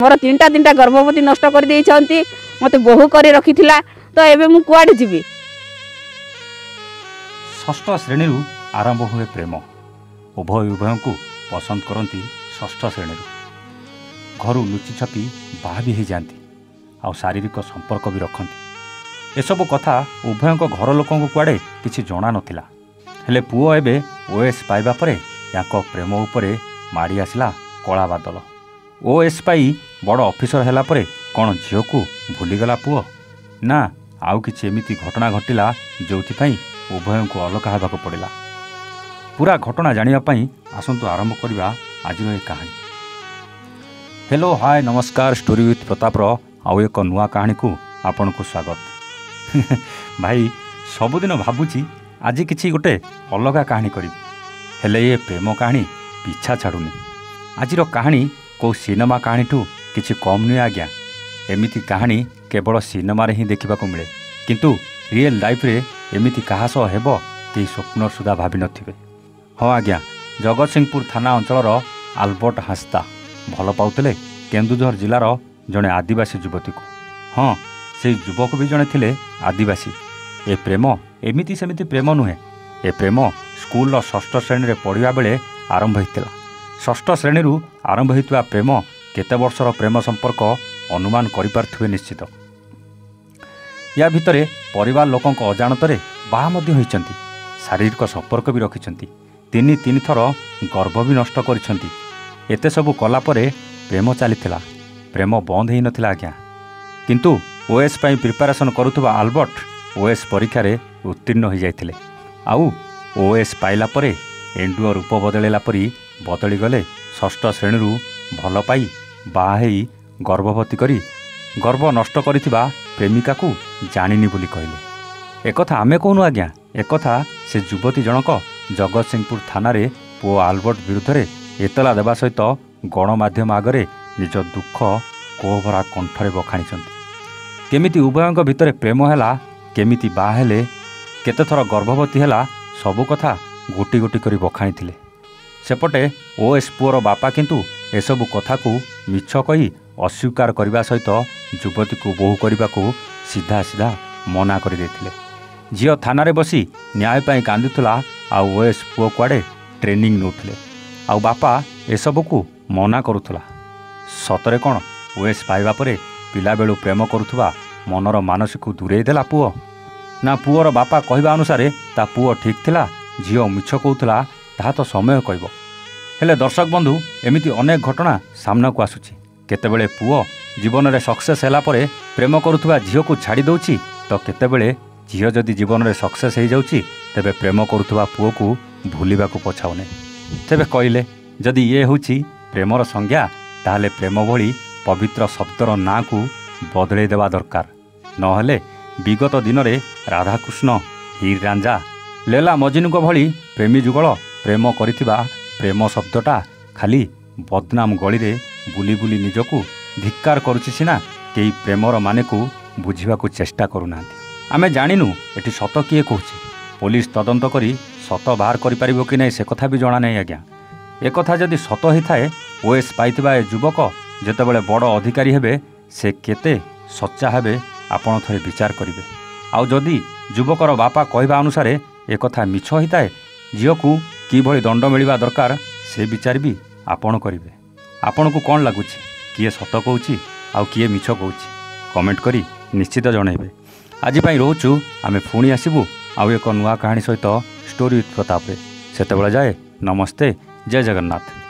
मोर तीनटा तीनटा गर्भवती नष्ट कर देइछंती मते बहु करी रखिथिला तो एबे मु कुआडे जीवी। षष्ठ श्रेणी आरंभ हुए प्रेम। उभय उभय को पसंद करती षष्ठ श्रेणी घर लुचि छपी बाहा भी हो जाती आ शारीरिक संपर्क भी रखती। एसबू कथा उभय घर लोक कुआड़े किसी जना नथिला। हेले पुओ एबे ओएस पाइबा परे याको प्रेम उपरे माड़ी आसला कला बादल। ओएस पाई बड़ ऑफिसर हैला परे कौन झील को भूलीगला पुओ ना आउ किछि एमिति घटना घटिला जोथिपाई उभय को अलग होगा पड़ा। पूरा घटना जानापी आसतु आरंभ करवा आज कहानी। हेलो हाय नमस्कार स्टोरी विथ प्रताप आउ एक नुआ कहानी को आपण को स्वागत। भाई सबुदिन भावुची आज किसी गोटे अलग कहानी करी हेले ये प्रेम कहानी पीछा छाड़ूनी। आज कहानी कौ सिनेमा कहानी ठू किसी कम नुहे आज्ञा। एमिति कहानी केवल सिनेमा रे ही देखा मिले किंतु रियल लाइफ रे एमिति कहा सह हेबो कि स्वप्न सुधा भावी नथिबे। हाँ आज्ञा जगतसिंहपुर थाना अंचल आल्बर्ट हास्ता भल पाउतले केन्दुझर जिलार जड़े आदिवासी युवती को। हाँ से युवक भी जड़े थिले आदिवासी। ए प्रेम एमिति सेमिति प्रेम नुहे। ए प्रेम स्कूल षष्ठ श्रेणी रे पढ़िया बेले आरंभ होइतिला। षष्ठ श्रेणी आरंभ होइतबा प्रेम केते वर्षर प्रेम संपर्क अनुमान करिपारथिबे निश्चित। या भितरे परिवार लोकों अजाणतरे बाहा मध्य होइचंती। शारीरिक संपर्क भी रखिछंती। तीन थर गर्भ भी नष्ट करिछंती। एते सबु कला परे प्रेम चलीथिला। प्रेम बंद हेई नथिला आज्ञा। किंतु ओएस पाई प्रिपरेशन करुथबा आल्बर्ट ओएस परीक्षा रे उत्तीर्ण हो जाइथिले। आउ ओएस पाइला परे एंडुओ रूप बदलेला परी बदली गले षष्ठ श्रेणी भल पाई बाहा हेई गर्भवती करी गर्भ नष्ट करिथिबा प्रेमिका को जानिनी बोली कहले। एकथा आमे कहूनु आज्ञा। एकथा से युवती जनक जगतसिंहपुर थाना रे पुओ आल्बर्ट विरुद्ध रे एतला देवा सहित गणमाध्यम आगरे निज दुख कोहभरा कंठरे बखाणी। केमिति उभयंक भितर प्रेम हैला, केमिति बाहा हेले, केते थर गर्भवती हैला, सबु कथा गोटी गोटी करी बखाणी थिले। सेपटे ओएस पुओर बापा किंतु एसबु कथा को मिछ कही अस्वीकार करने सहित युवती को बोहू करने को सीधा सीधा मना कर देथिले। झील थाना रे बसी न्याय पाई कांदुथला। आउ ओएस पुओ कुआडे ट्रेनिंग नौथिले। आउ बापा एसबु को मना करुथला। सतरे कौन ओएस पाइबा परे पिला बेलू प्रेम करुथबा मनर मानसिक दूरेई देला पुओ ना पुओर बापा कहवा अनुसार ता पुओ ठीक थिला, झील मिछ कहूथला ताहा तो समय कहब। हेले दर्शक बंधु एमिति अनेक घटना सामना को आसुची। केतेबेले पुओ जीवन में सक्सेस हैला परे प्रेम करुथबा झील को छाड़ी दउची तो केतेबेले झील जदि जीवन में सक्सेस हो जाउची तेबे प्रेम करुथबा पुओ को भूलिबा को पछाउने। तेबे कहले जदि ये होची प्रेमर संज्ञा ताहले प्रेम भली पवित्र शब्दर ना को बदले देवा दरकार। नहले विगत दिन में राधाकृष्ण हीर रांझा लेला मजनूक भली प्रेमी जुगल प्रेम करिथिबा प्रेम शब्दटा खाली बदनाम गली रे बुली बुली निजको धिक्कार करुछि सिना केही प्रेमर माने को बुझिबा को चेष्टा करूना। आमे जानिनु एठी सत किए कहूछि। पुलिस तदंत करी सत बाहर करि परिबो कि नै से कथा भी जणा नै आज्ञा। एक कथा जदि सत होई थाए ओएस पाइथिबा ए युवक जेतेबेले बड़ अधिकारी हेबे से केते सच्चा हेबे आपण थरे विचार करिवे। आउ जदि युवकर बापा कहवा अनुसार एक कथा मिछ होई थाए झील को किभली दंड मिलवा दरकार से विचार भी आपण करिवे। आपण को कौन लगुच किए सत कहूँ आउ किए मिछ कहूँ कमेंट करी निश्चित जनइबे। आज पाई रोचु आमे पुणी आसबू आउ एक नुआ कहानी सहित स्टोरी विथ प्रताप रे। सेतेबेले जाए नमस्ते, जय जगन्नाथ।